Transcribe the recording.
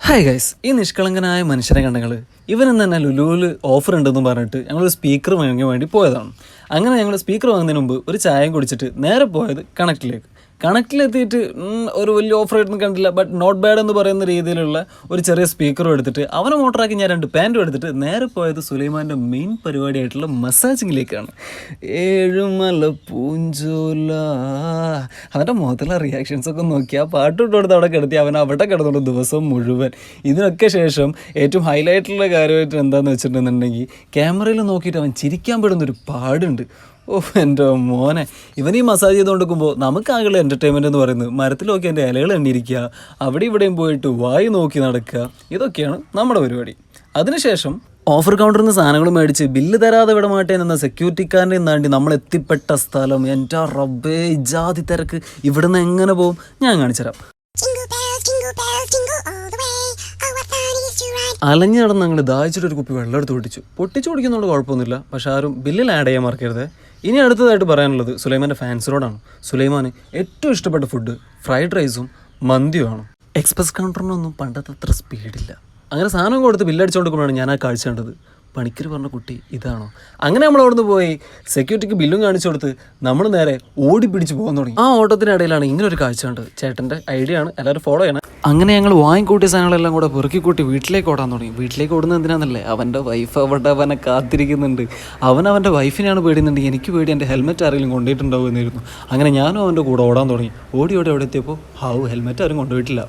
Hi guys, ഈ നിഷ്കളങ്കനായ മനുഷ്യരെ കണ്ടങ്ങൾ ഇവനെന്ന് തന്നെ ലുലുവിൽ ഓഫർ ഉണ്ടെന്ന് പറഞ്ഞിട്ട് ഞങ്ങളൊരു സ്പീക്കർ വാങ്ങാൻ വേണ്ടി പോയതാണ്. അങ്ങനെ ഞങ്ങൾ സ്പീക്കർ വാങ്ങുന്നതിന് മുമ്പ് ഒരു ചായയും കുടിച്ചിട്ട് നേരെ പോയത് കണക്റ്റിലെത്തിയിട്ട് ഒരു വലിയ ഓഫർ ആയിട്ടൊന്നും കണ്ടില്ല. ബട്ട് നോട്ട് ബാഡ് എന്ന് പറയുന്ന രീതിയിലുള്ള ഒരു ചെറിയ സ്പീക്കറും എടുത്തിട്ട് അവനെ മോട്ടറാക്കി ഞാൻ 2 പാൻറ്റും എടുത്തിട്ട് നേരെ പോയത് സുലൈമാൻ്റെ മെയിൻ പരിപാടിയായിട്ടുള്ള മസാജിങ്ങിലേക്കാണ്. ഏഴുമല പൂഞ്ചോല, അവൻ്റെ മുഖത്തുള്ള റിയാക്ഷൻസൊക്കെ നോക്കി ആ പാട്ട് ഇട്ടുകൊടുത്ത് അവിടെ കിടത്തി അവൻ അവിടെ കിടന്നുള്ളൂ ദിവസം മുഴുവൻ. ഇതിനൊക്കെ ശേഷം ഏറ്റവും ഹൈലൈറ്റുള്ള കാര്യമായിട്ട് എന്താണെന്ന് വെച്ചിട്ടുണ്ടെന്നുണ്ടെങ്കിൽ ക്യാമറയിൽ നോക്കിയിട്ട് അവൻ ചിരിക്കാൻ പെടുന്നൊരു പാടുണ്ട്. എൻ്റെ മോനെ, ഇവൻ ഈ മസാജ് ചെയ്തുകൊണ്ടിരിക്കുമ്പോൾ നമുക്കാകെയുള്ള എൻ്റർടൈൻമെൻറ്റ് എന്ന് പറയുന്നത് മരത്തിൽ നോക്കി എൻ്റെ ഇലകൾ എണ്ണിയിരിക്കുക, അവിടെ ഇവിടെയും പോയിട്ട് വായി നോക്കി നടക്കുക, ഇതൊക്കെയാണ് നമ്മുടെ പരിപാടി. അതിനുശേഷം ഓഫർ കൗണ്ടറിൽ നിന്ന് സാധനങ്ങൾ മേടിച്ച് ബില്ല് തരാതെ വിട മാട്ടേൻ എന്ന സെക്യൂരിറ്റിക്കാരനെ താണ്ടി നമ്മൾ എത്തിപ്പെട്ട സ്ഥലം, എൻ്റെ റബ്ബേ ജാതി തിരക്ക്. ഇവിടുന്ന് എങ്ങനെ പോകും ഞാൻ കാണിച്ചു തരാം. അലഞ്ഞു നടന്ന് ഞങ്ങൾ ദാഹിച്ചിട്ടൊരു കുപ്പി വെള്ളം എടുത്ത് പൊട്ടിച്ചു കുടിക്കുന്നതുകൊണ്ട് കുഴപ്പമൊന്നുമില്ല. പക്ഷെ ആരും ബില്ലിൽ ആഡ് ചെയ്യാൻ മറക്കരുത്. ഇനി അടുത്തതായിട്ട് പറയാനുള്ളത് സുലൈമാൻ്റെ ഫാൻസിനോടാണ്. സുലൈമാന് ഏറ്റവും ഇഷ്ടപ്പെട്ട ഫുഡ് ഫ്രൈഡ് റൈസും മന്തിയുമാണ്. എക്സ്പ്രസ് കൗണ്ടറിനൊന്നും പണ്ടത്തെ അത്ര സ്പീഡില്ല. അങ്ങനെ സാധനം കൊടുത്ത് ബില്ലടിച്ചുകൊണ്ടിരിക്കുമ്പോഴാണ് ഞാൻ ആ കാഴ്ച കണ്ടത്. പണിക്കർ പറഞ്ഞ കുട്ടി ഇതാണോ? അങ്ങനെ നമ്മൾ അവിടുന്ന് പോയി സെക്യൂരിറ്റിക്ക് ബില്ലും കാണിച്ചു കൊടുത്ത് നമ്മൾ നേരെ ഓടി പിടിച്ച് പോകാൻ തുടങ്ങി. ആ ഓട്ടത്തിനിടയിലാണ് ഇങ്ങനെ ഒരു കാഴ്ച കണ്ടത്. ചേട്ടൻ്റെ ഐഡിയ ആണ്, എല്ലാവരും ഫോളോ ചെയ്യണം. അങ്ങനെ ഞങ്ങൾ വാങ്ങിക്കൂട്ടിയ സാധനങ്ങളെല്ലാം കൂടെ പെറുക്കിക്കൂട്ടി വീട്ടിലേക്ക് ഓടാൻ തുടങ്ങി. വീട്ടിലേക്ക് ഓടുന്നത് എന്തിനാണെന്നല്ലേ, അവൻ്റെ വൈഫ് അവിടെ അവനെ കാത്തിരിക്കുന്നുണ്ട്. അവൻ്റെ വൈഫിനെയാണ് പേടിയുന്നുണ്ട്. എനിക്ക് പേടി എൻ്റെ ഹെൽമെറ്റ് ആരെങ്കിലും കൊണ്ടുപോയിട്ടുണ്ടാവും എന്നായിരുന്നു. അങ്ങനെ ഞാനും അവൻ്റെ കൂടെ ഓടാൻ തുടങ്ങി. ഓടി അവിടെ എത്തിയപ്പോൾ ഹെൽമെറ്റ് ആരും കൊണ്ടുപോയിട്ടില്ല.